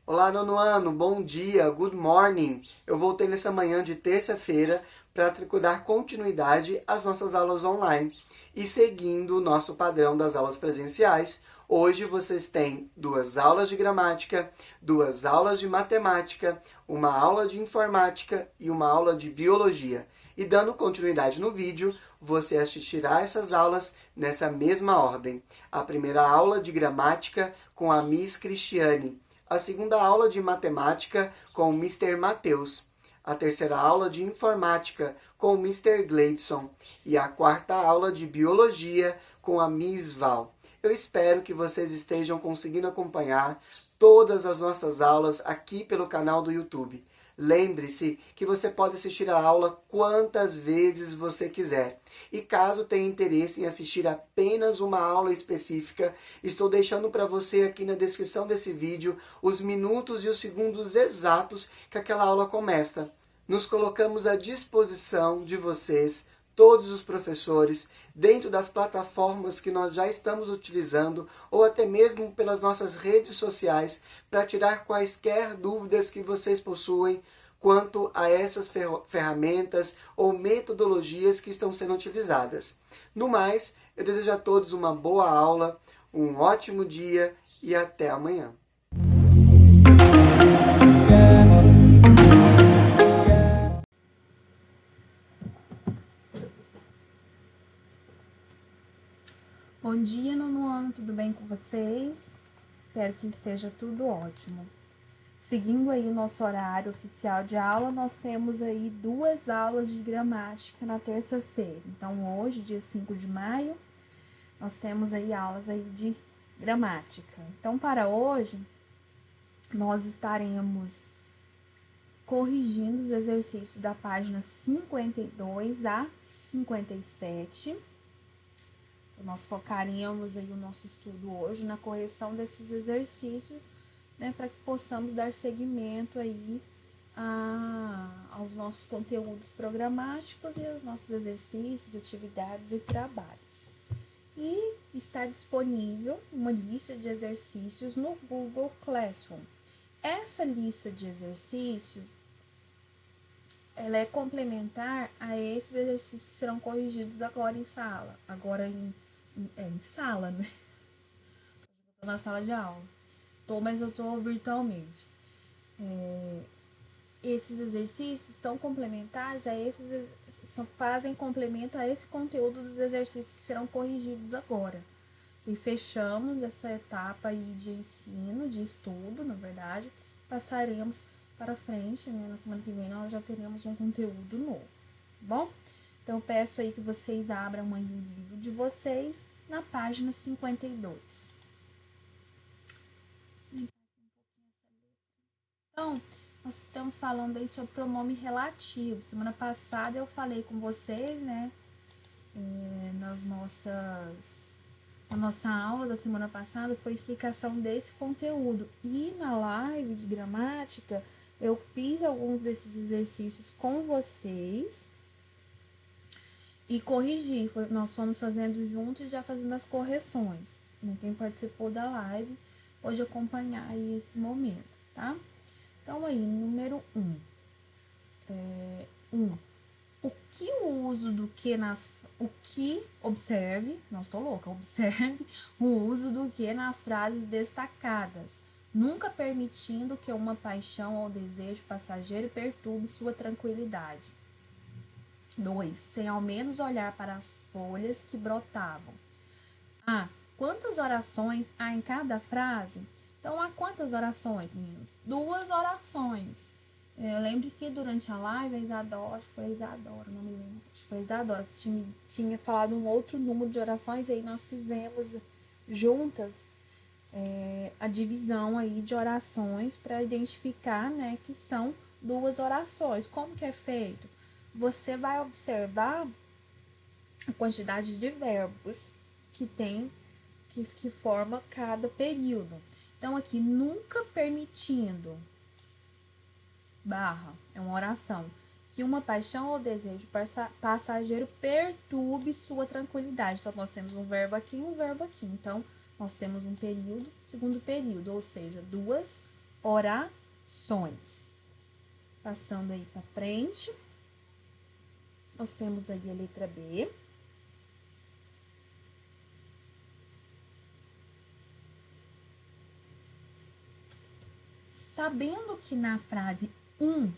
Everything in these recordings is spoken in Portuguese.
Olá, nono ano, bom dia, good morning. Eu voltei nessa manhã de terça-feira para dar continuidade às nossas aulas online. E seguindo o nosso padrão das aulas presenciais, hoje vocês têm 2 aulas de gramática, 2 aulas de matemática, uma aula de informática e uma aula de biologia. E dando continuidade no vídeo, você assistirá essas aulas nessa mesma ordem. A primeira aula de gramática com a Miss Cristiane. A segunda aula de matemática com o Mr. Mateus, a terceira aula de informática com o Mr. Gleidson e a quarta aula de biologia com a Miss Val. Eu espero que vocês estejam conseguindo acompanhar todas as nossas aulas aqui pelo canal do YouTube. Lembre-se que você pode assistir a aula quantas vezes você quiser. E caso tenha interesse em assistir apenas uma aula específica, estou deixando para você aqui na descrição desse vídeo os minutos e os segundos exatos que aquela aula começa. Nos colocamos à disposição de vocês, todos os professores, dentro das plataformas que nós já estamos utilizando ou até mesmo pelas nossas redes sociais para tirar quaisquer dúvidas que vocês possuem quanto a essas ferramentas ou metodologias que estão sendo utilizadas. No mais, eu desejo a todos uma boa aula, um ótimo dia e até amanhã. Bom dia, nono ano, tudo bem com vocês? Espero que esteja tudo ótimo. Seguindo aí o nosso horário oficial de aula, nós temos aí 2 aulas de gramática na terça-feira. Então, hoje, dia 5 de maio, nós temos aí aulas aí de gramática. Então, para hoje, nós estaremos corrigindo os exercícios da página 52 a 57. Nós focaríamos aí o nosso estudo hoje na correção desses exercícios, né, para que possamos dar seguimento aí aos nossos conteúdos programáticos e aos nossos exercícios, atividades e trabalhos. E está disponível uma lista de exercícios no Google Classroom. Essa lista de exercícios, ela é complementar a esses exercícios que serão corrigidos agora em sala, em sala, né? Estou na sala de aula. Mas eu estou virtualmente. Esses exercícios são complementares fazem complemento a esse conteúdo dos exercícios que serão corrigidos agora. E fechamos essa etapa aí de ensino, de estudo, na verdade, passaremos para frente, né? Na semana que vem nós já teremos um conteúdo novo, tá bom? Então, eu peço aí que vocês abram aí o livro de vocês na página 52. Então, nós estamos falando aí sobre pronome relativo. Semana passada eu falei com vocês, né, na nossa aula da semana passada foi explicação desse conteúdo. E na live de gramática, eu fiz alguns desses exercícios com vocês e corrigi. Nós fomos fazendo juntos e já fazendo as correções. Quem participou da live pode acompanhar aí esse momento, tá? Então, aí, número 1. O que o uso do que observe o uso do que nas frases destacadas, nunca permitindo que uma paixão ou desejo passageiro perturbe sua tranquilidade. 2. Sem ao menos olhar para as folhas que brotavam. Quantas orações há em cada frase? Então, há quantas orações, meninos? 2 orações. Lembre que durante a live, não me lembro, acho que foi a Isadora, que tinha falado um outro número de orações, e aí nós fizemos juntas a divisão aí de orações para identificar, né, que são 2 orações. Como que é feito? Você vai observar a quantidade de verbos que forma cada período. Então, aqui, nunca permitindo, é uma oração, que uma paixão ou desejo passageiro perturbe sua tranquilidade. Então, nós temos um verbo aqui e um verbo aqui. Então, nós temos um período, segundo período, ou seja, 2 orações. Passando aí para frente, nós temos aí a letra B. Sabendo que na frase 1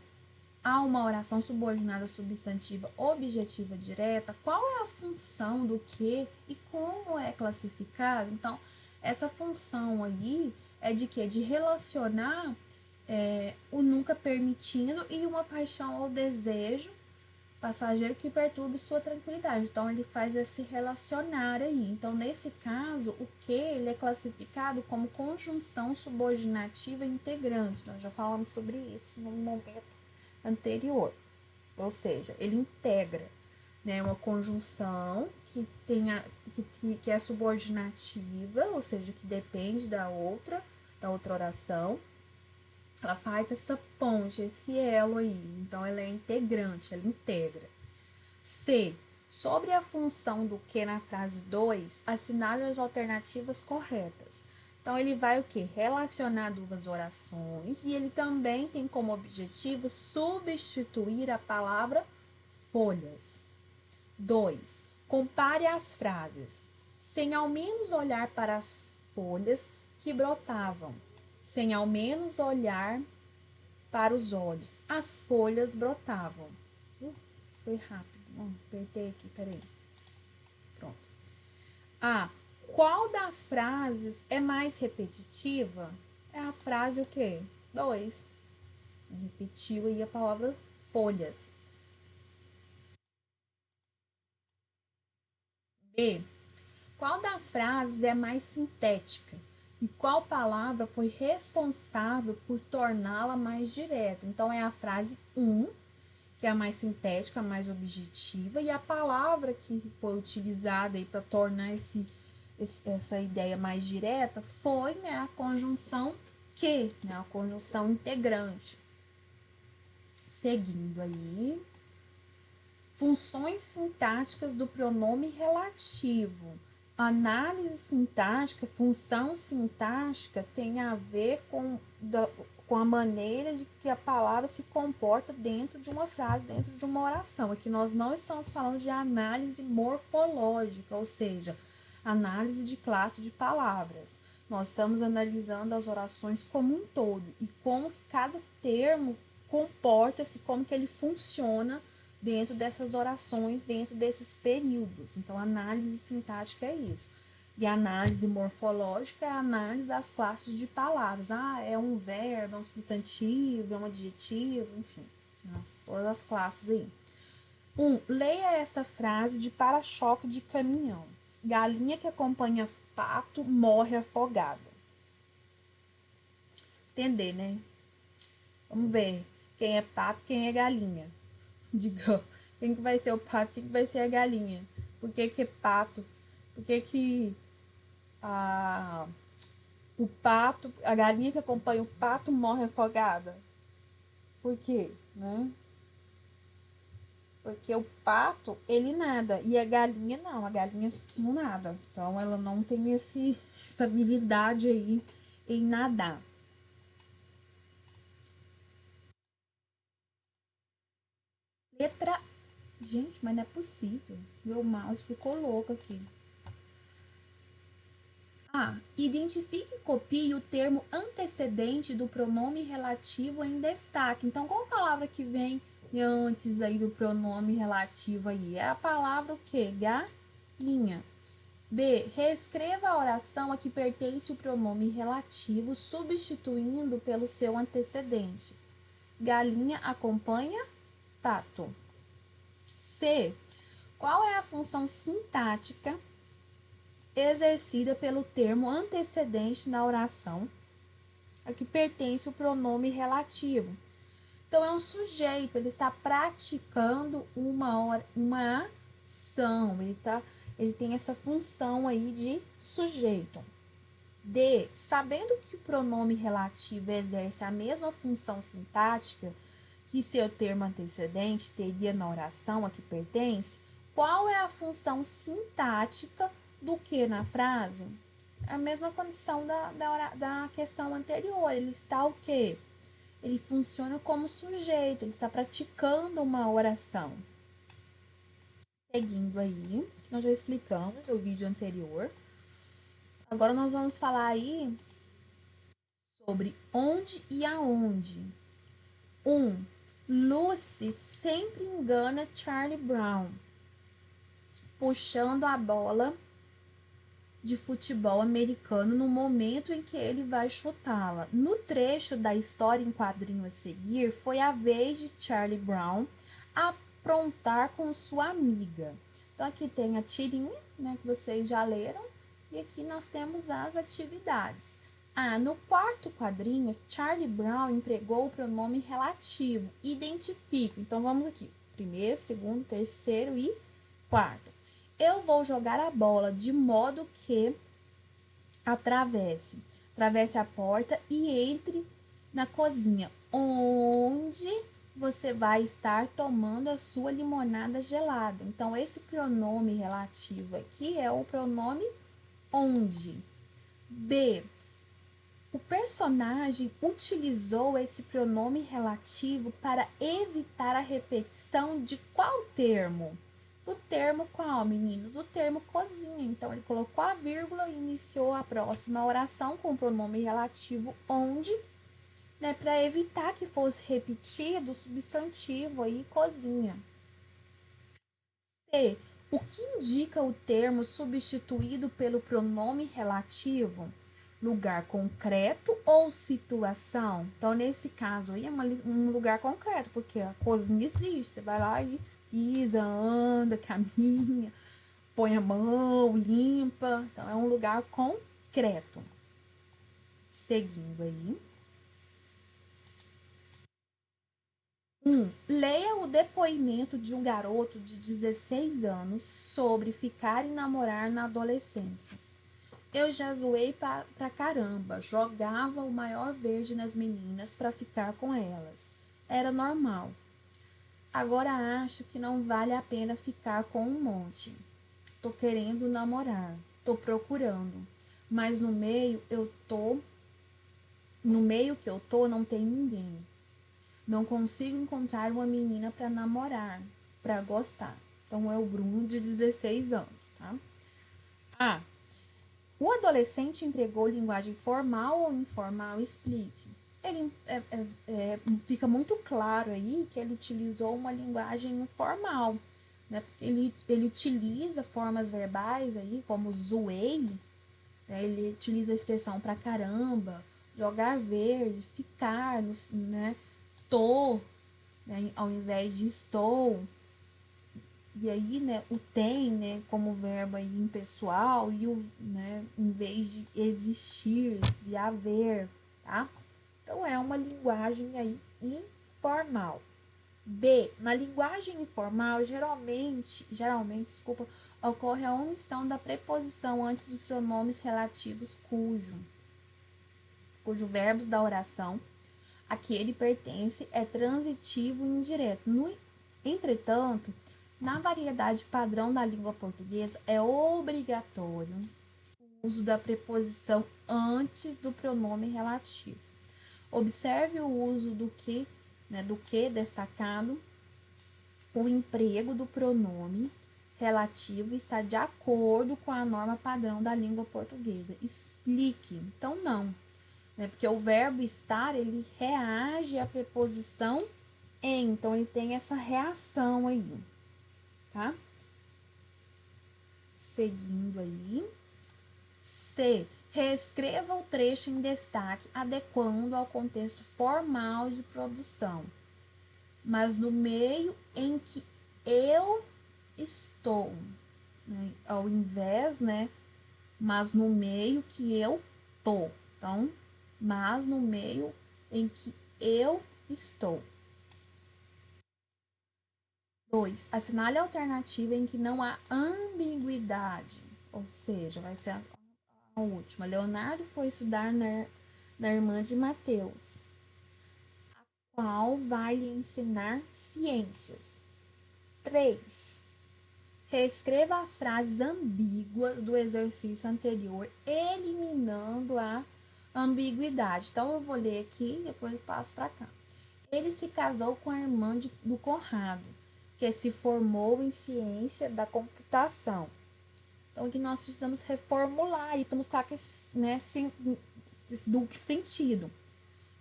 há uma oração subordinada substantiva objetiva direta, qual é a função do que e como é classificado? Então, essa função aí é de quê? De relacionar o nunca permitindo e uma paixão ou desejo passageiro que perturbe sua tranquilidade. Então, ele faz esse relacionar aí. Então, nesse caso, o que ele é classificado como conjunção subordinativa integrante. Nós já falamos sobre isso no momento anterior. Ou seja, ele integra, né, uma conjunção que que é subordinativa, ou seja, que depende da outra oração. Ela faz essa ponte, esse elo aí. Então, ela é integrante, ela integra. C. Sobre a função do que na frase 2, assinale as alternativas corretas. Então, ele vai o quê? Relacionar duas orações e ele também tem como objetivo substituir a palavra folhas. 2. Compare as frases. Sem ao menos olhar para as folhas que brotavam. Sem ao menos olhar para os olhos. As folhas brotavam. Foi rápido. Apertei aqui, peraí. Pronto. A. Qual das frases é mais repetitiva? É a frase o quê? 2. Repetiu aí a palavra folhas. B. Qual das frases é mais sintética? E qual palavra foi responsável por torná-la mais direta? Então, é a frase 1, que é a mais sintética, a mais objetiva, e a palavra que foi utilizada aí para tornar essa ideia mais direta foi, né, a conjunção que, né, a conjunção integrante. Seguindo aí, funções sintáticas do pronome relativo. Análise sintática, função sintática tem a ver com a maneira de que a palavra se comporta dentro de uma frase, dentro de uma oração. Aqui nós não estamos falando de análise morfológica, ou seja, análise de classe de palavras. Nós estamos analisando as orações como um todo e como que cada termo comporta-se, como que ele funciona dentro dessas orações, dentro desses períodos. Então, análise sintática é isso. E análise morfológica é a análise das classes de palavras. Ah, é um verbo, é um substantivo, é um adjetivo, enfim. Todas as classes aí. 1. Leia esta frase de para-choque de caminhão. Galinha que acompanha pato morre afogada. Entender, né? Vamos ver quem é pato, quem é galinha. Diga, quem que vai ser o pato, quem que vai ser a galinha? Por que que é pato? Por que que o pato, a galinha que acompanha o pato morre afogada? Por quê, né? Porque o pato, ele nada, e a galinha não, a galinha não nada. Então, ela não tem essa habilidade aí em nadar. Letra... Gente, mas não é possível. Meu mouse ficou louco aqui. A. Identifique e copie o termo antecedente do pronome relativo em destaque. Então, qual a palavra que vem antes aí do pronome relativo aí? É a palavra o quê? Galinha. B. Reescreva a oração a que pertence o pronome relativo, substituindo pelo seu antecedente. Galinha acompanha pato. C. Qual é a função sintática exercida pelo termo antecedente na oração a que pertence o pronome relativo? Então, é um sujeito, ele está praticando uma ação, ele tem essa função aí de sujeito. D. Sabendo que o pronome relativo exerce a mesma função sintática que seu termo antecedente teria na oração a que pertence, qual é a função sintática do que na frase? A mesma condição da questão anterior. Ele está o quê? Ele funciona como sujeito, ele está praticando uma oração. Seguindo aí, nós já explicamos no vídeo anterior. Agora nós vamos falar aí sobre onde e aonde. Lucy sempre engana Charlie Brown, puxando a bola de futebol americano no momento em que ele vai chutá-la. No trecho da história em quadrinho a seguir, foi a vez de Charlie Brown aprontar com sua amiga. Então aqui tem a tirinha, né, que vocês já leram, e aqui nós temos as atividades. No quarto quadrinho, Charlie Brown empregou o pronome relativo, identifico. Então vamos aqui, primeiro, segundo, terceiro e quarto. Eu vou jogar a bola de modo que atravesse a porta e entre na cozinha, onde você vai estar tomando a sua limonada gelada. Então, esse pronome relativo aqui é o pronome onde. B. O personagem utilizou esse pronome relativo para evitar a repetição de qual termo? Do termo qual, meninos? Do termo cozinha. Então, ele colocou a vírgula e iniciou a próxima oração com o pronome relativo onde, né, para evitar que fosse repetido o substantivo aí, cozinha. C. O que indica o termo substituído pelo pronome relativo? Lugar concreto ou situação? Então, nesse caso aí, é um lugar concreto, porque a cozinha existe. Você vai lá e pisa, anda, caminha, põe a mão, limpa. Então, é um lugar concreto. Seguindo aí. Leia o depoimento de um garoto de 16 anos sobre ficar e namorar na adolescência. Eu já zoei pra caramba, jogava o maior verde nas meninas pra ficar com elas. Era normal. Agora acho que não vale a pena ficar com um monte. Tô querendo namorar, tô procurando, mas no meio que eu tô não tem ninguém. Não consigo encontrar uma menina pra namorar, pra gostar. Então é o Bruno de 16 anos, tá? O adolescente empregou linguagem formal ou informal? Explique. Ele fica muito claro aí que ele utilizou uma linguagem informal, né? Ele utiliza formas verbais aí, como zoei, né? Ele utiliza a expressão pra caramba, jogar verde, ficar, né? Tô, né? Ao invés de estou. E aí, né, o tem, né, como verbo aí impessoal e o, né, em vez de existir, de haver, tá? Então, é uma linguagem aí informal. B. Na linguagem informal, geralmente, desculpa, ocorre a omissão da preposição antes dos pronomes relativos cujo verbo da oração a que ele pertence é transitivo e indireto. Entretanto, na variedade padrão da língua portuguesa, é obrigatório o uso da preposição antes do pronome relativo. Observe o uso do que, né, destacado. O emprego do pronome relativo está de acordo com a norma padrão da língua portuguesa. Explique. Então, não. Né, porque o verbo estar, ele reage à preposição em. Então, ele tem essa reação aí. Tá? Seguindo aí. C. Reescreva o trecho em destaque, adequando ao contexto formal de produção, mas no meio em que eu estou, né? Ao invés, né? Mas no meio que eu tô. Então, mas no meio em que eu estou. 2. Assinale a alternativa em que não há ambiguidade, ou seja, vai ser a última. Leonardo foi estudar na irmã de Mateus, a qual vai lhe ensinar ciências. 3. Reescreva as frases ambíguas do exercício anterior, eliminando a ambiguidade. Então, eu vou ler aqui, depois eu passo para cá. Ele se casou com a irmã do Conrado, que se formou em ciência da computação. Então, aqui nós precisamos reformular aí para não ficar com esse duplo sentido.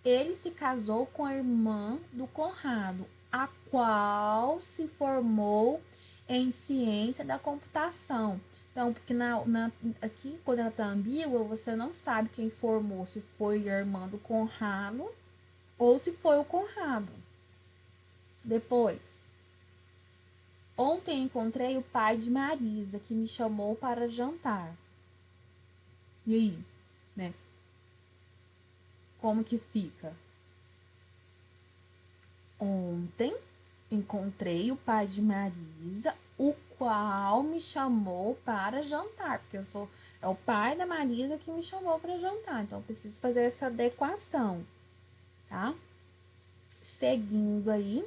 Ele se casou com a irmã do Conrado, a qual se formou em ciência da computação. Então, porque aqui, quando ela está ambígua, você não sabe quem formou, se foi a irmã do Conrado ou se foi o Conrado. Depois, ontem encontrei o pai de Marisa, que me chamou para jantar. E aí, né? Como que fica? Ontem encontrei o pai de Marisa, o qual me chamou para jantar, porque é o pai da Marisa que me chamou para jantar, então eu preciso fazer essa adequação, tá? Seguindo aí,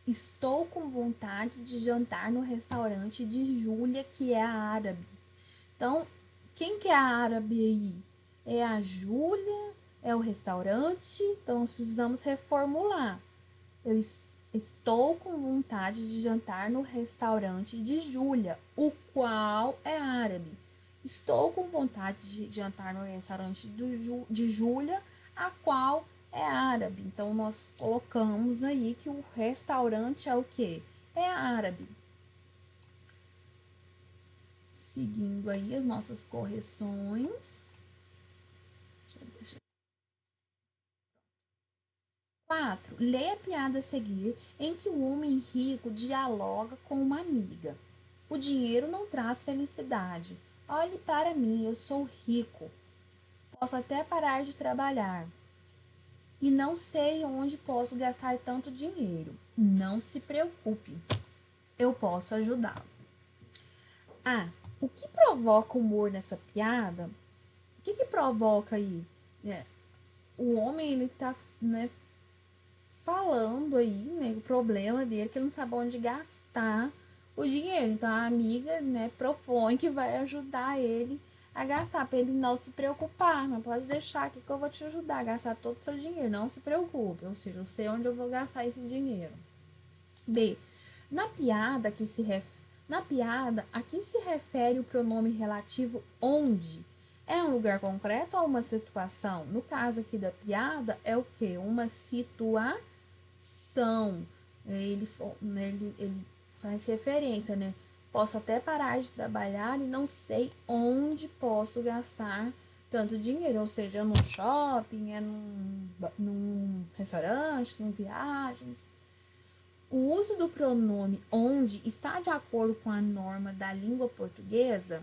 estou com vontade de jantar no restaurante de Júlia, que é a árabe. Então, quem que é a árabe aí? É a Júlia? É o restaurante? Então, nós precisamos reformular. Eu estou com vontade de jantar no restaurante de Júlia, o qual é árabe. Estou com vontade de jantar no restaurante de Júlia, a qual é árabe. Então, nós colocamos aí que o restaurante é o quê? É árabe. Seguindo aí as nossas correções. 4. Lê a piada a seguir em que um homem rico dialoga com uma amiga. O dinheiro não traz felicidade. Olhe para mim, eu sou rico. Posso até parar de trabalhar. E não sei onde posso gastar tanto dinheiro. Não se preocupe, eu posso ajudá-lo. Ah, o que provoca humor nessa piada? O que provoca aí? O homem, ele tá, né, falando aí, né, o problema dele, que ele não sabe onde gastar o dinheiro. Então, a amiga, né, propõe que vai ajudar ele a gastar, para ele não se preocupar. Não pode deixar aqui que eu vou te ajudar a gastar todo o seu dinheiro. Não se preocupe. Ou seja, eu sei onde eu vou gastar esse dinheiro. B. Na piada, a que se refere o pronome relativo onde? É um lugar concreto ou uma situação? No caso aqui da piada, é o quê? Uma situação. Ele faz referência, né? Posso até parar de trabalhar e não sei onde posso gastar tanto dinheiro, ou seja, num shopping, num restaurante, em viagens. O uso do pronome onde está de acordo com a norma da língua portuguesa.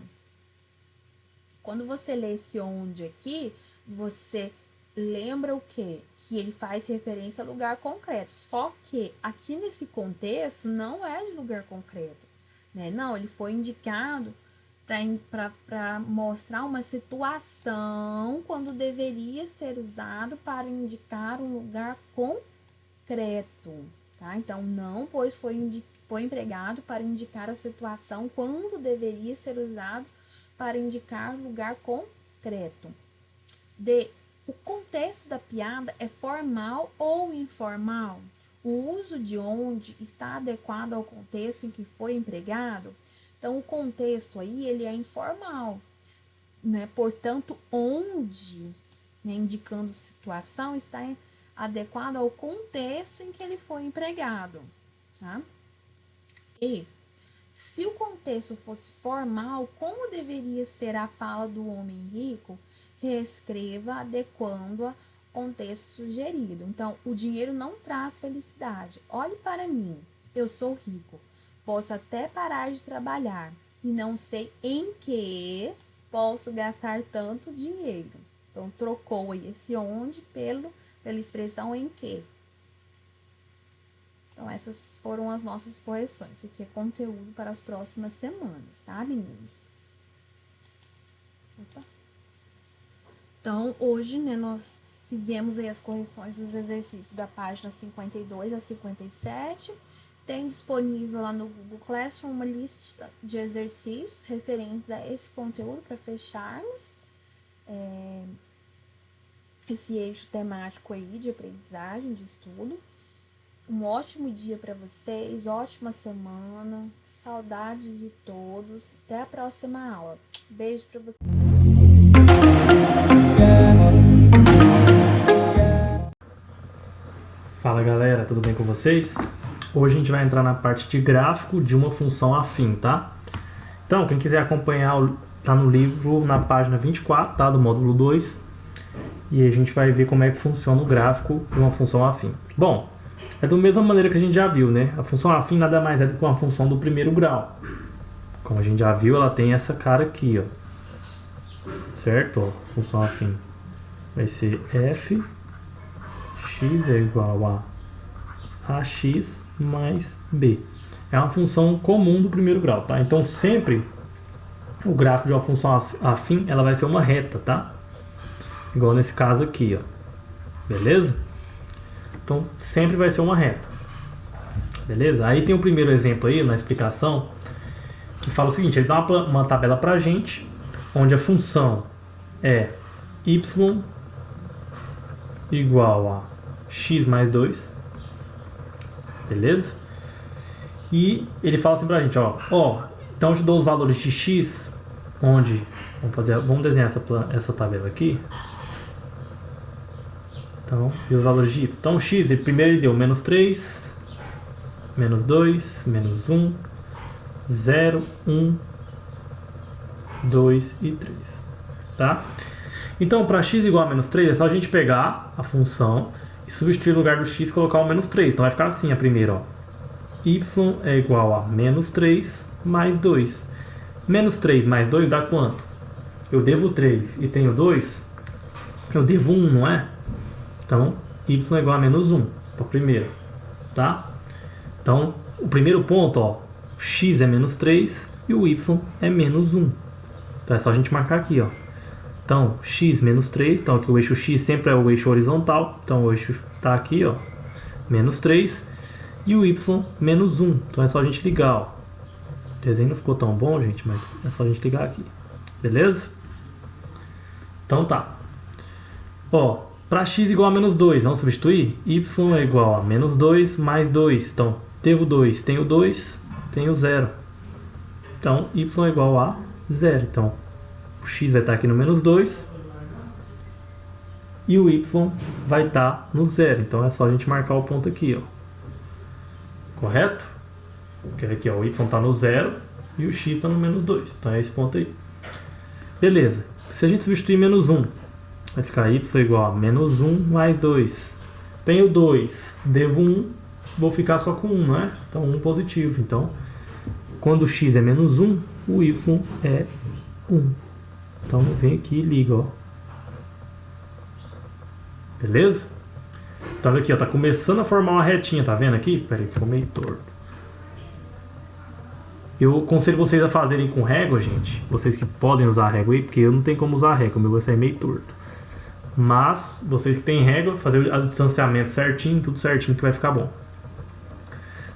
Quando você lê esse onde aqui, você lembra o quê? Que ele faz referência a lugar concreto. Só que aqui nesse contexto não é de lugar concreto, né? Não, ele foi indicado para mostrar uma situação quando deveria ser usado para indicar um lugar concreto, tá? Então, não, pois foi empregado para indicar a situação quando deveria ser usado para indicar lugar concreto. D. O contexto da piada é formal ou informal? O uso de onde está adequado ao contexto em que foi empregado? Então, o contexto aí, ele é informal, né? Portanto, onde, né, indicando situação, está adequado ao contexto em que ele foi empregado, tá? E se o contexto fosse formal, como deveria ser a fala do homem rico? Reescreva adequando-a ao contexto sugerido. Então, o dinheiro não traz felicidade. Olhe para mim, eu sou rico. Posso até parar de trabalhar e não sei em que posso gastar tanto dinheiro. Então, trocou aí esse onde pela expressão em que. Então, essas foram as nossas correções. Esse aqui é conteúdo para as próximas semanas, tá, meninos? Opa. Então, hoje, né, nós fizemos aí as correções dos exercícios da página 52 a 57. Tem disponível lá no Google Classroom uma lista de exercícios referentes a esse conteúdo para fecharmos esse eixo temático aí de aprendizagem, de estudo. Um ótimo dia para vocês, ótima semana, saudades de todos. Até a próxima aula. Beijo para vocês. Fala galera, tudo bem com vocês? Hoje a gente vai entrar na parte de gráfico de uma função afim, tá? Então, quem quiser acompanhar, tá no livro, na página 24, tá? Do módulo 2. E a gente vai ver como é que funciona o gráfico de uma função afim. Bom, é da mesma maneira que a gente já viu, né? A função afim nada mais é do que uma função do primeiro grau. Como a gente já viu, ela tem essa cara aqui, ó. Certo? Ó, função afim vai ser f x é igual a ax mais b. É uma função comum do primeiro grau, tá? Então sempre o gráfico de uma função afim, ela vai ser uma reta, tá? Igual nesse caso aqui, ó. Beleza? Então sempre vai ser uma reta. Beleza? Aí tem o primeiro exemplo aí na explicação que fala o seguinte, ele dá uma tabela pra gente onde a função é y igual a x mais 2. Beleza? E ele fala assim pra gente, ó, então eu te dou os valores de x, onde, vamos desenhar essa tabela aqui. Então, e os valores de y. Então, x, primeiro ele deu menos 3, menos 2, menos 1, 0, 1, 2 e 3. Tá? Então, para x igual a menos 3, é só a gente pegar a função e substituir no lugar do x e colocar o menos 3. Então, vai ficar assim a primeira, ó. Y é igual a menos 3 mais 2. Menos 3 mais 2 dá quanto? Eu devo 3 e tenho 2, eu devo 1, não é? Então, y é igual a menos 1, para a primeira, tá? Então, o primeiro ponto, ó, x é menos 3 e o y é menos 1. Então, é só a gente marcar aqui, ó. Então, x menos 3, então aqui o eixo x sempre é o eixo horizontal, então o eixo está aqui, ó, menos 3, e o y menos 1, então é só a gente ligar, ó. O desenho não ficou tão bom, gente, mas é só a gente ligar aqui, beleza? Então tá. Ó, para x igual a menos 2, vamos substituir? Y é igual a menos 2 mais 2. Então, devo 2, tenho 2, tenho 0. Então, y é igual a 0. Então, o x vai estar aqui no menos 2 e o y vai estar no 0. Então, é só a gente marcar o ponto aqui, ó. Correto? Porque aqui, ó, o y está no 0 e o x está no menos 2. Então, é esse ponto aí. Beleza. Se a gente substituir menos 1, vai ficar y igual a menos 1 mais 2. Tenho 2, devo 1, vou ficar só com 1, não é? Então 1 positivo. Então, quando o x é menos 1, o y é 1. Então vem aqui e liga, ó. Beleza? Então olha aqui, ó, tá começando a formar uma retinha, tá vendo aqui? Pera aí, ficou meio torto. Eu aconselho vocês a fazerem com régua, gente. Vocês que podem usar a régua aí, porque eu não tenho como usar a régua, o meu vai sair meio torto. Mas, vocês que têm régua, fazer o distanciamento certinho, tudo certinho que vai ficar bom.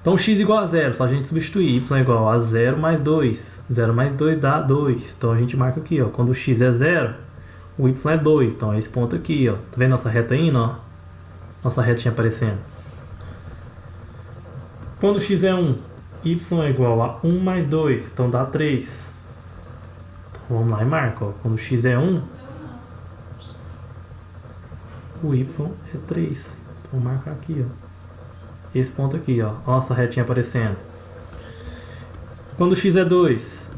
Então, x igual a 0, só a gente substituir. Y é igual a 0 mais 2. 0 mais 2 dá 2. Então, a gente marca aqui, ó. Quando o x é 0, o y é 2. Então, é esse ponto aqui, ó. Tá vendo nossa reta indo, ó? Nossa retinha aparecendo. Quando o x é 1, y é igual a 1 mais 2. Então, dá 3. Então, vamos lá e marca, ó. Quando o x é 1, o y é 3. Então, vou marcar aqui, ó. Esse ponto aqui, ó. Nossa retinha aparecendo. Quando o x é 2,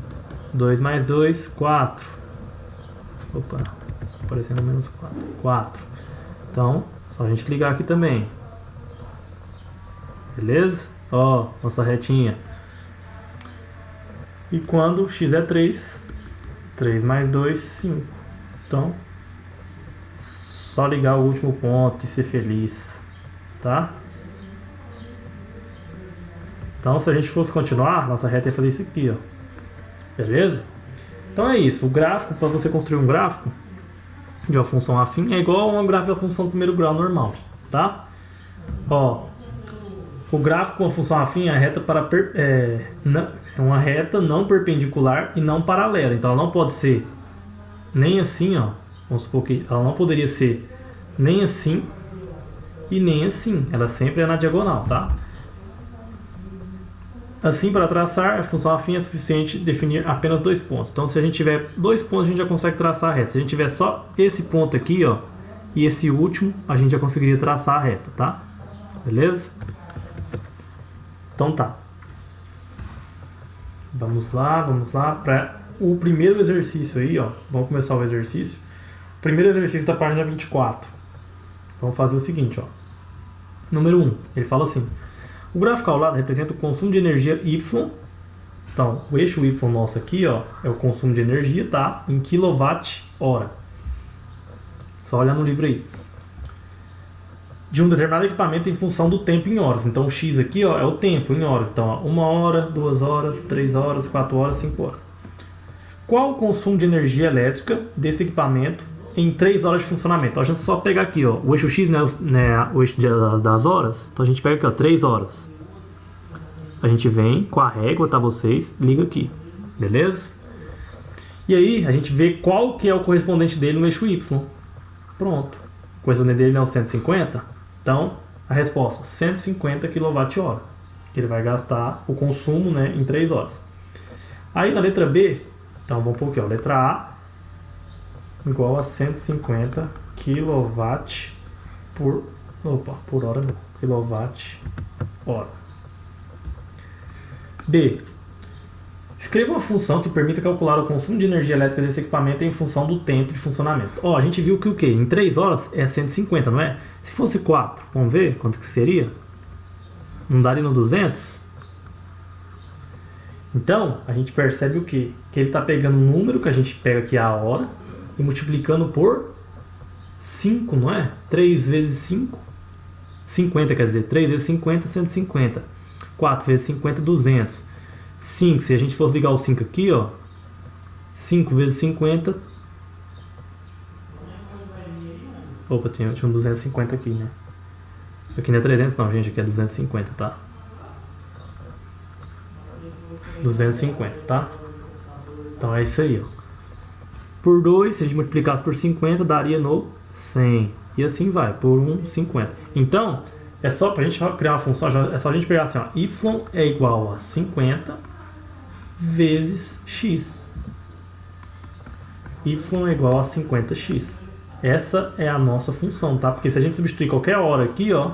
2 mais 2, 4. Opa, aparecendo menos 4. 4. Então, só a gente ligar aqui também. Beleza? Ó, nossa retinha. E quando o x é 3, 3 mais 2, 5. Então, só ligar o último ponto e ser feliz, tá? Então, se a gente fosse continuar, nossa reta ia fazer isso aqui, ó. Beleza? Então é isso. O gráfico, para você construir um gráfico de uma função afim, é igual a um gráfico da função do primeiro grau normal, tá? Ó, O gráfico com a função afim é uma reta não perpendicular e não paralela. Então ela não pode ser nem assim, ó. Vamos supor que ela não poderia ser nem assim e nem assim. Ela sempre é na diagonal, tá? Assim, para traçar, a função afim é suficiente definir apenas 2 pontos. Então, se a gente tiver 2 pontos, a gente já consegue traçar a reta. Se a gente tiver só esse ponto aqui, ó, e esse último, a gente já conseguiria traçar a reta, tá? Beleza? Então tá. Vamos lá para o primeiro exercício aí, ó. Vamos começar o exercício. O primeiro exercício da página 24. Vamos fazer o seguinte, ó. Número 1, ele fala assim: o gráfico ao lado representa o consumo de energia Y. Então, o eixo Y nosso aqui, ó, é o consumo de energia, tá? Em kWh. Só olhar no livro aí. De um determinado equipamento em função do tempo em horas. Então, o X aqui, ó, é o tempo em horas. Então, ó, 1 hora, 2 horas, 3 horas, 4 horas, 5 horas. Qual o consumo de energia elétrica desse equipamento em 3 horas de funcionamento? Então, a gente só pegar aqui, ó, o eixo X, né, o eixo das horas. Então, a gente pega aqui, ó, 3 horas. A gente vem com a régua, tá, vocês? Liga aqui, beleza? E aí, a gente vê qual que é o correspondente dele no eixo Y. Pronto. O correspondente dele é o 150. Então, a resposta, 150 kWh. Que ele vai gastar o consumo, né, em 3 horas. Aí, na letra B, então, vamos pôr aqui, ó, letra A igual a 150 kW por hora não, kWh. B. Escreva uma função que permita calcular o consumo de energia elétrica desse equipamento em função do tempo de funcionamento. Ó, a gente viu que o quê? Em 3 horas é 150, não é? Se fosse 4, vamos ver quanto que seria? Não daria no 200? Então, a gente percebe o quê? Que ele está pegando o número que a gente pega aqui a hora e multiplicando por 5, não é? 3 vezes 5, 50, quer dizer, 3 vezes 50, 150. 4 vezes 50, 200. 5, se a gente fosse ligar o 5 aqui, ó, 5 vezes 50. Opa, tinha um 250 aqui, né? Aqui não é 300 não, gente, aqui é 250, tá? 250, tá? Então é isso aí, ó. Por 2, se a gente multiplicasse por 50, daria no 100. E assim vai, por 1, 50. Então, é só pra gente criar uma função, é só a gente pegar assim, ó. Y é igual a 50 vezes X. Y é igual a 50x. Essa é a nossa função, tá? Porque se a gente substituir qualquer hora aqui, ó,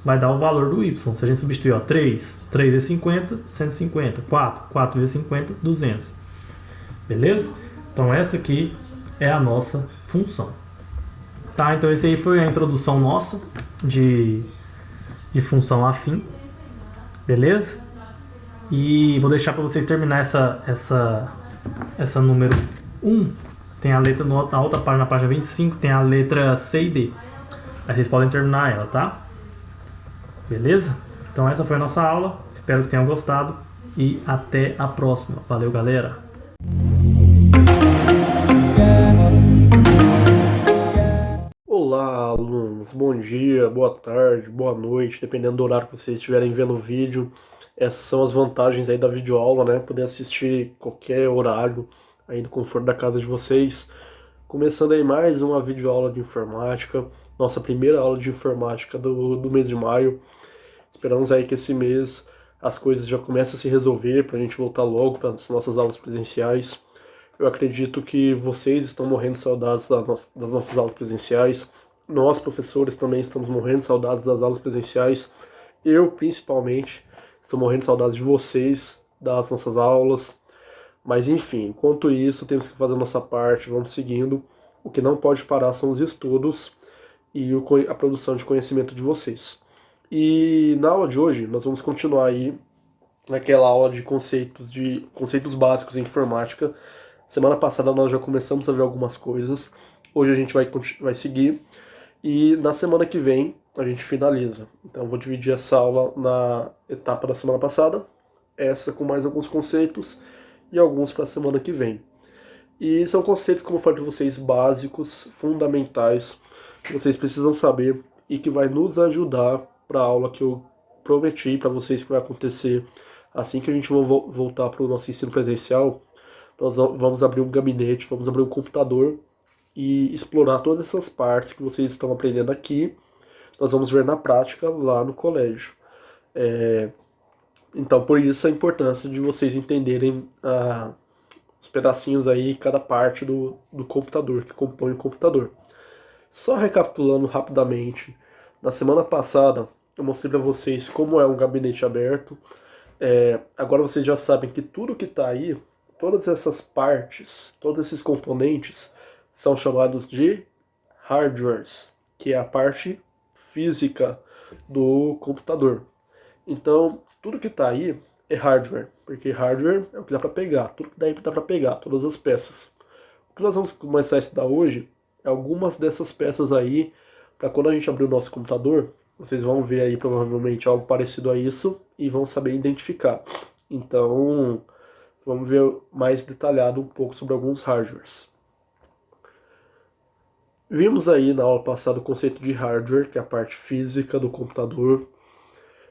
vai dar o valor do Y. Se a gente substituir, ó, 3 vezes 50, 150. 4 vezes 50, 200. Beleza? Então essa aqui é a nossa função. Tá? Então esse aí foi a introdução nossa de função afim. Beleza? E vou deixar para vocês terminar essa número 1. Tem a letra na outra página, na página 25, tem a letra C e D. Aí vocês podem terminar ela, tá? Beleza? Então essa foi a nossa aula. Espero que tenham gostado. E até a próxima. Valeu, galera! Olá, alunos. Bom dia, boa tarde, boa noite, dependendo do horário que vocês estiverem vendo o vídeo. Essas são as vantagens aí da videoaula, né? Poder assistir qualquer horário aí no conforto da casa de vocês. Começando aí mais uma videoaula de informática, nossa primeira aula de informática do mês de maio. Esperamos aí que esse mês as coisas já comecem a se resolver para a gente voltar logo para as nossas aulas presenciais. Eu acredito que vocês estão morrendo de saudades das nossas aulas presenciais. Nós, professores, também estamos morrendo de saudades das aulas presenciais. Eu, principalmente, estou morrendo de saudades de vocês, das nossas aulas. Mas, enfim, enquanto isso, temos que fazer a nossa parte, vamos seguindo. O que não pode parar são os estudos e a produção de conhecimento de vocês. E na aula de hoje, nós vamos continuar aí naquela aula de conceitos básicos em informática. Semana passada nós já começamos a ver algumas coisas. Hoje a gente vai seguir. E na semana que vem a gente finaliza. Então eu vou dividir essa aula na etapa da semana passada, essa com mais alguns conceitos e alguns para a semana que vem. E são conceitos, como eu falei para vocês, básicos, fundamentais, que vocês precisam saber e que vai nos ajudar para a aula que eu prometi para vocês que vai acontecer assim que a gente voltar para o nosso ensino presencial. Nós vamos abrir um gabinete, vamos abrir um computador e explorar todas essas partes que vocês estão aprendendo aqui. Nós vamos ver na prática lá no colégio. Então, por isso a importância de vocês entenderem os pedacinhos aí, cada parte do computador, que compõe o computador. Só recapitulando rapidamente, na semana passada eu mostrei para vocês como é um gabinete aberto. Agora vocês já sabem que tudo que está aí, todas essas partes, todos esses componentes, são chamados de hardwares, que é a parte física do computador. Então, tudo que está aí é hardware, porque hardware é o que dá para pegar, tudo que dá para pegar, todas as peças. O que nós vamos começar a estudar hoje é algumas dessas peças aí, para quando a gente abrir o nosso computador, vocês vão ver aí provavelmente algo parecido a isso e vão saber identificar. Então, vamos ver mais detalhado um pouco sobre alguns hardwares. Vimos aí na aula passada o conceito de hardware, que é a parte física do computador.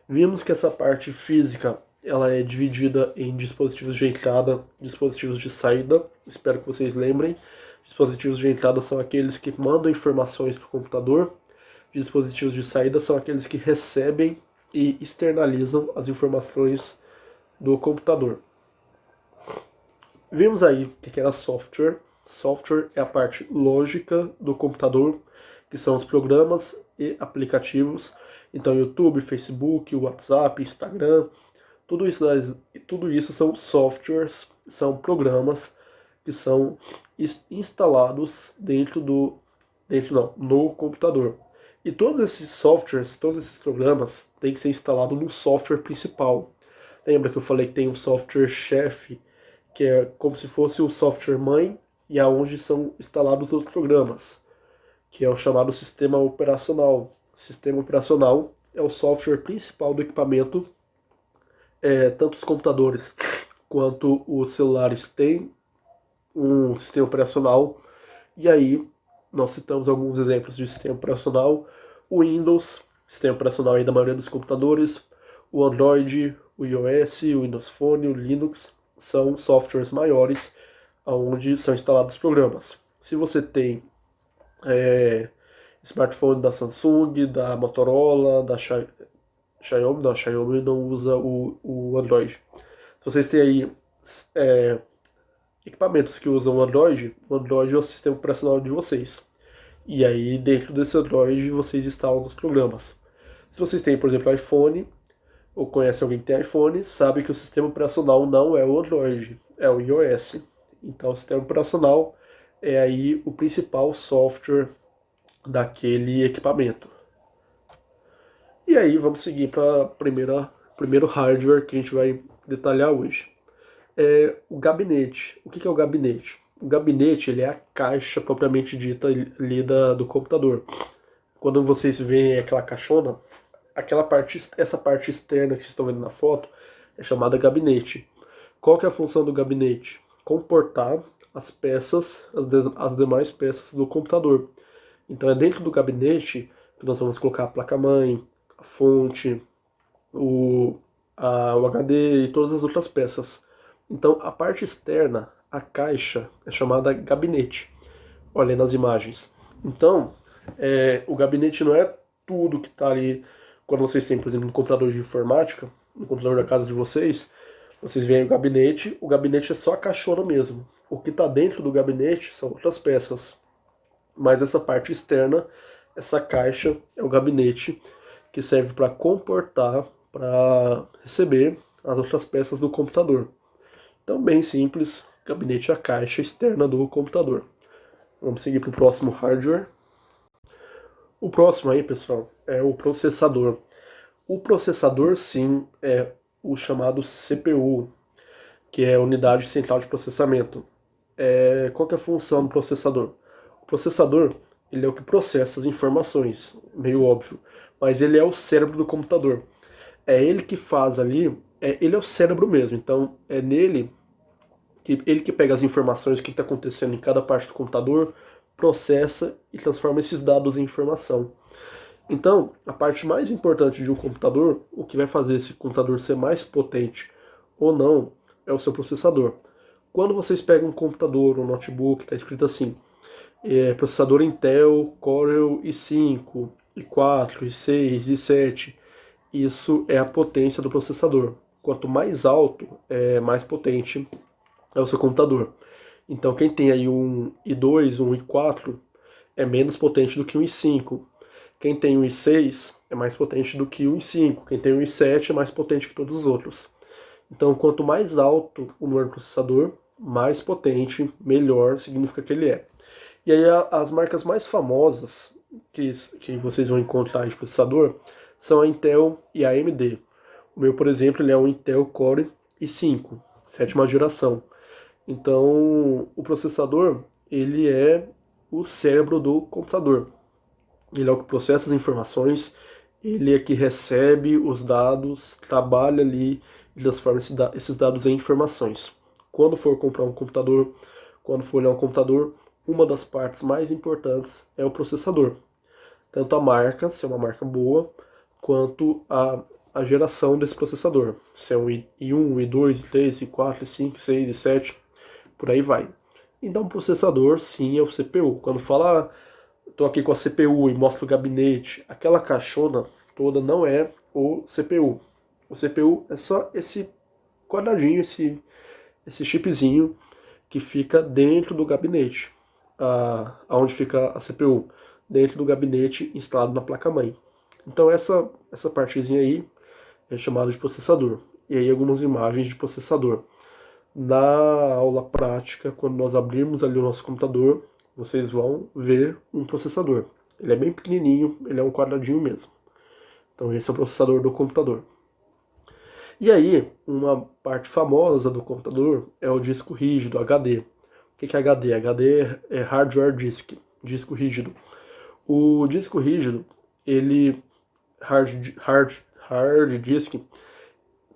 Vimos que essa parte física ela é dividida em dispositivos de entrada, dispositivos de saída. Espero que vocês lembrem. Dispositivos de entrada são aqueles que mandam informações para o computador. Dispositivos de saída são aqueles que recebem e externalizam as informações do computador. Vimos aí o que era software. Software é a parte lógica do computador, que são os programas e aplicativos. Então, YouTube, Facebook, WhatsApp, Instagram, tudo isso são softwares, são programas que são instalados no computador. E todos esses softwares, todos esses programas têm que ser instalados no software principal. Lembra que eu falei que tem um software chefe, que é como se fosse o software mãe, e aonde são instalados os programas, que é o chamado sistema operacional. O sistema operacional é o software principal do equipamento. Tanto os computadores quanto os celulares têm um sistema operacional. E aí nós citamos alguns exemplos de sistema operacional: o Windows, sistema operacional aí da maioria dos computadores, o Android, o iOS, o Windows Phone, o Linux, são softwares maiores onde são instalados programas. Se você tem smartphone da Samsung, da Motorola, da Xiaomi não usa o Android. Se vocês têm aí equipamentos que usam o Android é o sistema operacional de vocês. E aí dentro desse Android vocês instalam os programas. Se vocês têm, por exemplo, iPhone, ou conhecem alguém que tem iPhone, sabe que o sistema operacional não é o Android, é o iOS. Então o sistema operacional é aí o principal software daquele equipamento. E aí vamos seguir para o primeiro hardware que a gente vai detalhar hoje. O gabinete. O que é o gabinete? O gabinete ele é a caixa propriamente dita ali do computador. Quando vocês veem aquela caixona, essa parte externa que vocês estão vendo na foto é chamada gabinete. Qual que é a função do gabinete? Comportar as peças, as demais peças do computador. Então é dentro do gabinete que nós vamos colocar a placa-mãe, a fonte, o HD e todas as outras peças. Então a parte externa, a caixa, é chamada gabinete. Olhem nas imagens. Então o gabinete não é tudo que está ali. Quando vocês têm, por exemplo, um computador de informática, no computador da casa de vocês veem o gabinete é só a caixona mesmo. O que está dentro do gabinete são outras peças. Mas essa parte externa, essa caixa, é o gabinete que serve para comportar, para receber as outras peças do computador. Então, bem simples, gabinete é a caixa externa do computador. Vamos seguir para o próximo hardware. O próximo aí, pessoal, é o processador. O processador, sim, é o chamado CPU, que é a Unidade Central de Processamento. Qual que é a função do processador? O processador ele é o que processa as informações, meio óbvio, mas ele é o cérebro do computador. É ele que faz ali, ele é o cérebro mesmo, então é nele que ele que pega as informações que está acontecendo em cada parte do computador, processa e transforma esses dados em informação. Então, a parte mais importante de um computador, o que vai fazer esse computador ser mais potente ou não, é o seu processador. Quando vocês pegam um computador, um notebook, está escrito assim, processador Intel Core i5, i4, i6, i7, isso é a potência do processador. Quanto mais alto, mais potente é o seu computador. Então quem tem aí um i2, um i4, é menos potente do que um i5. Quem tem um i6 é mais potente do que um i5. Quem tem um i7 é mais potente que todos os outros. Então quanto mais alto o número do processador, mais potente, melhor significa que ele é. E aí as marcas mais famosas que vocês vão encontrar de processador são a Intel e a AMD. O meu, por exemplo, ele é um Intel Core i5, 7ª geração. Então, o processador, ele é o cérebro do computador. Ele é o que processa as informações, ele é que recebe os dados, trabalha ali e transforma esses dados em informações. Quando for comprar um computador, quando for olhar um computador, uma das partes mais importantes é o processador. Tanto a marca, se é uma marca boa, quanto a geração desse processador. Se é um i1, i2, i3, i4, i5, i6, i7, por aí vai. Então o processador, sim, é o CPU. Quando fala, estou aqui com a CPU e mostro o gabinete, aquela caixona toda não é o CPU. O CPU é só esse quadradinho, esse chipzinho que fica dentro do gabinete. Onde fica a CPU, dentro do gabinete instalado na placa-mãe. Então essa partezinha aí é chamada de processador. E aí algumas imagens de processador. Na aula prática, quando nós abrirmos ali o nosso computador, vocês vão ver um processador. Ele é bem pequenininho, ele é um quadradinho mesmo. Então esse é o processador do computador. E aí, uma parte famosa do computador é o disco rígido, HD. O que é HD? HD é hardware disk, disco rígido. O disco rígido, ele hard disk,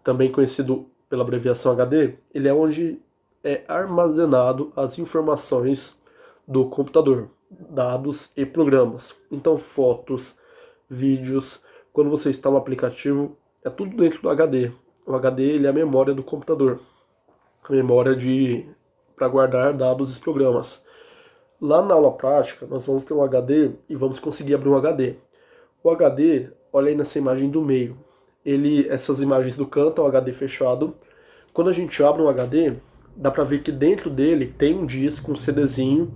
também conhecido pela abreviação HD, ele é onde é armazenado as informações do computador, dados e programas. Então fotos, vídeos, quando você instala um aplicativo, é tudo dentro do HD. O HD ele é a memória do computador, a memória para guardar dados e programas. Lá na aula prática, nós vamos ter um HD e vamos conseguir abrir um HD. O HD, olha aí nessa imagem do meio. Essas imagens do canto é um HD fechado. Quando a gente abre um HD, dá para ver que dentro dele tem um disco, um CDzinho,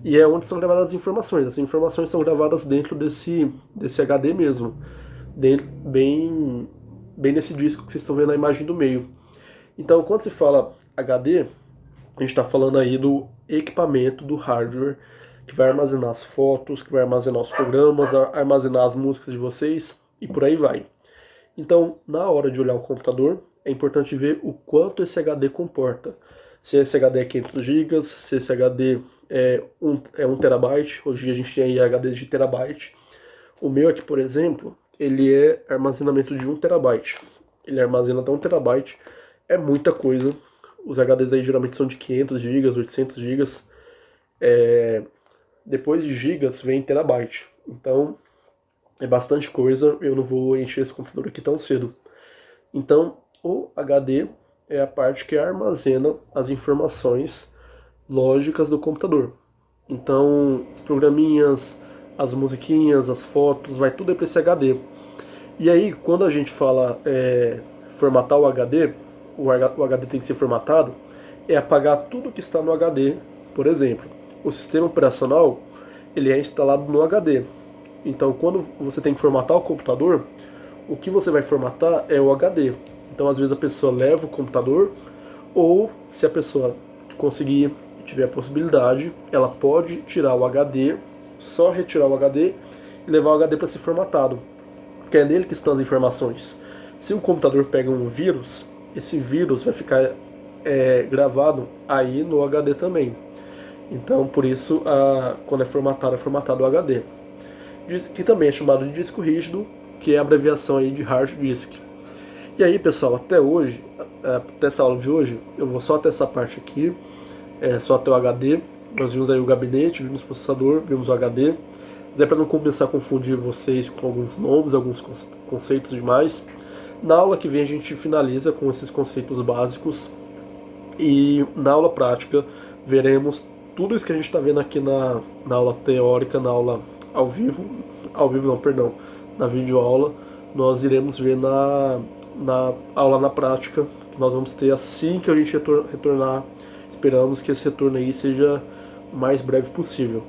e é onde são gravadas as informações. As informações são gravadas dentro desse HD mesmo, bem nesse disco que vocês estão vendo na imagem do meio. Então, quando se fala HD, a gente está falando aí do equipamento, do hardware, que vai armazenar as fotos, que vai armazenar os programas, armazenar as músicas de vocês e por aí vai. Então, na hora de olhar o computador, é importante ver o quanto esse HD comporta. Se esse HD é 500 GB, se esse HD é 1 TB, hoje a gente tem aí HDs de terabyte. O meu aqui, por exemplo, ele é armazenamento de 1 TB. Ele armazena até 1 TB, é muita coisa. Os HDs aí geralmente são de 500 GB, 800 GB. Depois de gigas vem terabyte. Então é bastante coisa, eu não vou encher esse computador aqui tão cedo. Então o HD é a parte que armazena as informações lógicas do computador. Então os programinhas, as musiquinhas, as fotos, vai tudo para esse HD. E aí quando a gente fala formatar o HD tem que ser formatado, é apagar tudo que está no HD. Por exemplo, o sistema operacional ele é instalado no HD. Então, quando você tem que formatar o computador, o que você vai formatar é o HD. Então, às vezes a pessoa leva o computador, ou se a pessoa conseguir, tiver a possibilidade, ela pode tirar o HD, só retirar o HD e levar o HD para ser formatado, porque é nele que estão as informações. Se o computador pega um vírus, esse vírus vai ficar gravado aí no HD também. Então, por isso, quando é formatado o HD. Que também é chamado de disco rígido, que é a abreviação aí de hard disk. E aí, pessoal, até hoje, até essa aula de hoje, eu vou só até essa parte aqui, só até o HD. Nós vimos aí o gabinete, vimos o processador, vimos o HD. Até para não começar a confundir vocês com alguns nomes, alguns conceitos demais. Na aula que vem a gente finaliza com esses conceitos básicos e na aula prática veremos tudo isso que a gente está vendo aqui na aula teórica, na aula ao vivo não, perdão, na videoaula, nós iremos ver na aula na prática, que nós vamos ter assim que a gente retornar. Esperamos que esse retorno aí seja o mais breve possível.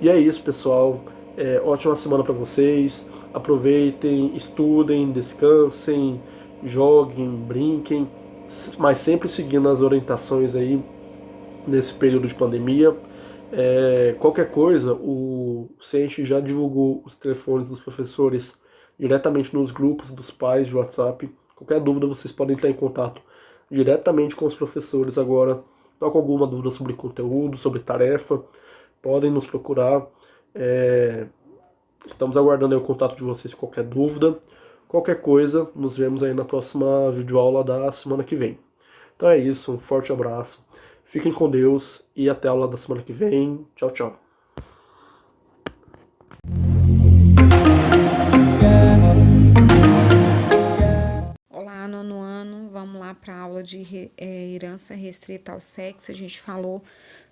E é isso, pessoal. Ótima semana para vocês. Aproveitem, estudem, descansem, joguem, brinquem, mas sempre seguindo as orientações aí nesse período de pandemia. Qualquer coisa, o Ciente já divulgou os telefones dos professores diretamente nos grupos dos pais de WhatsApp. Qualquer dúvida vocês podem entrar em contato diretamente com os professores agora. Tá com alguma dúvida sobre conteúdo, sobre tarefa, podem nos procurar. Estamos aguardando aí o contato de vocês, qualquer dúvida. Qualquer coisa, nos vemos aí na próxima videoaula da semana que vem. Então é isso, um forte abraço. Fiquem com Deus e até a aula da semana que vem. Tchau, tchau. Olá, nono ano, vamos lá para a aula de herança restrita ao sexo. A gente falou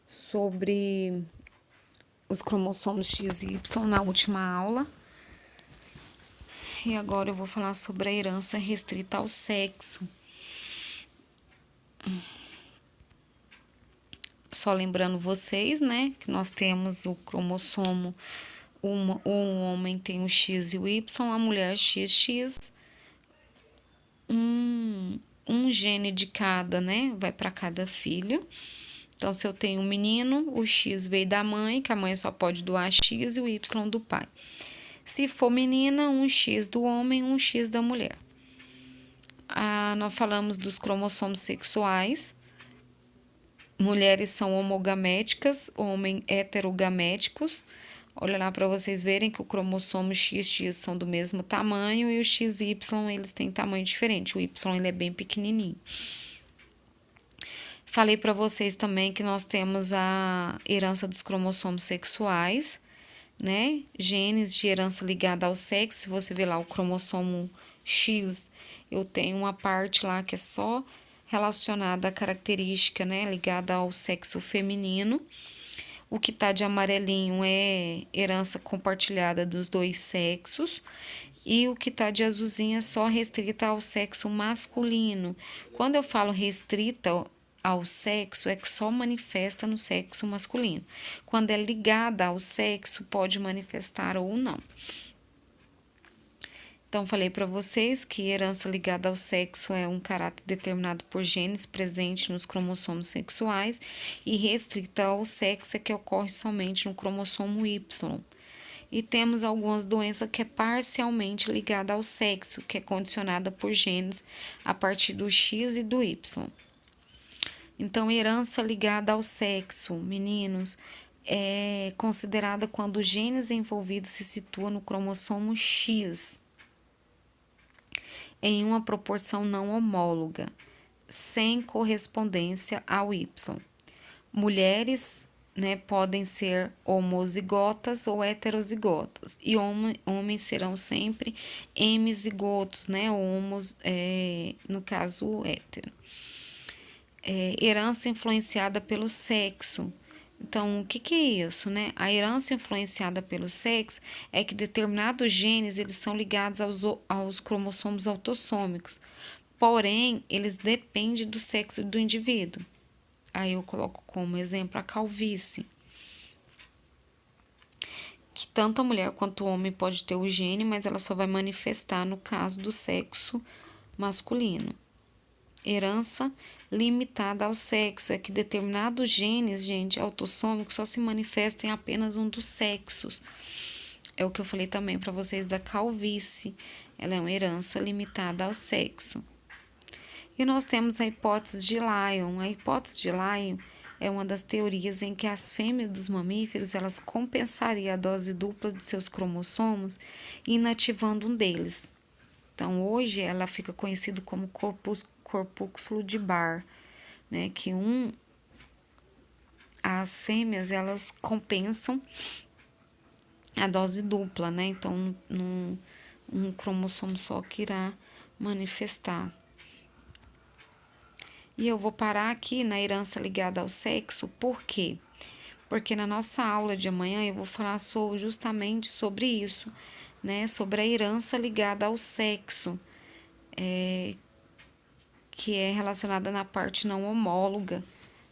sobre os cromossomos X e Y na última aula. E agora eu vou falar sobre a herança restrita ao sexo. Só lembrando vocês, né, que nós temos o cromossomo, o homem tem o X e o Y, a mulher XX, um gene de cada, né, vai para cada filho. Então, se eu tenho um menino, o X veio da mãe, que a mãe só pode doar X, e o Y do pai. Se for menina, um X do homem, um X da mulher. Nós falamos dos cromossomos sexuais. Mulheres são homogaméticas, homens heterogaméticos. Olha lá para vocês verem que o cromossomo XX são do mesmo tamanho e o XY eles têm tamanho diferente. O Y ele é bem pequenininho. Falei para vocês também que nós temos a herança dos cromossomos sexuais, né? Genes de herança ligada ao sexo. Se você ver lá o cromossomo X, eu tenho uma parte lá que é só relacionada à característica, né, ligada ao sexo feminino. O que tá de amarelinho é herança compartilhada dos dois sexos. E o que tá de azulzinho é só restrita ao sexo masculino. Quando eu falo restrita ao sexo, é que só manifesta no sexo masculino. Quando é ligada ao sexo, pode manifestar ou não. Então, falei para vocês que herança ligada ao sexo é um caráter determinado por genes presente nos cromossomos sexuais e restrita ao sexo é que ocorre somente no cromossomo Y. E temos algumas doenças que é parcialmente ligada ao sexo, que é condicionada por genes a partir do X e do Y. Então, herança ligada ao sexo, meninos, é considerada quando os genes envolvidos se situam no cromossomo X, em uma proporção não homóloga, sem correspondência ao Y. Mulheres, né, podem ser homozigotas ou heterozigotas, e homens serão sempre hemizigotos, né, homos, no caso hétero. Herança influenciada pelo sexo. Então, o que é isso, né? A herança influenciada pelo sexo é que determinados genes eles são ligados aos cromossomos autossômicos, porém, eles dependem do sexo do indivíduo. Aí eu coloco como exemplo a calvície, que tanto a mulher quanto o homem pode ter o gene, mas ela só vai manifestar no caso do sexo masculino. Herança limitada ao sexo é que determinados genes, gente, autossômicos só se manifestam em apenas um dos sexos. É o que eu falei também para vocês da calvície. Ela é uma herança limitada ao sexo. E nós temos a hipótese de Lyon. A hipótese de Lyon é uma das teorias em que as fêmeas dos mamíferos elas compensariam a dose dupla de seus cromossomos, inativando um deles. Então, hoje, ela fica conhecida como corpúsculo de Barr, né? Que as fêmeas, elas compensam a dose dupla, né? Então, um cromossomo só que irá manifestar. E eu vou parar aqui na herança ligada ao sexo, por quê? Porque na nossa aula de amanhã eu vou falar justamente sobre isso, né? Sobre a herança ligada ao sexo, que é relacionada na parte não homóloga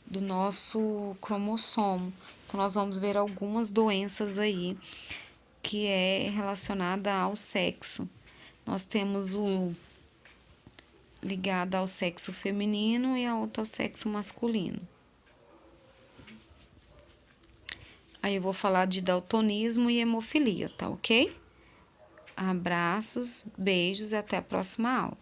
do nosso cromossomo. Então, nós vamos ver algumas doenças aí que é relacionada ao sexo. Nós temos o ligado ao sexo feminino e a outra ao sexo masculino. Aí eu vou falar de daltonismo e hemofilia, tá ok? Abraços, beijos e até a próxima aula.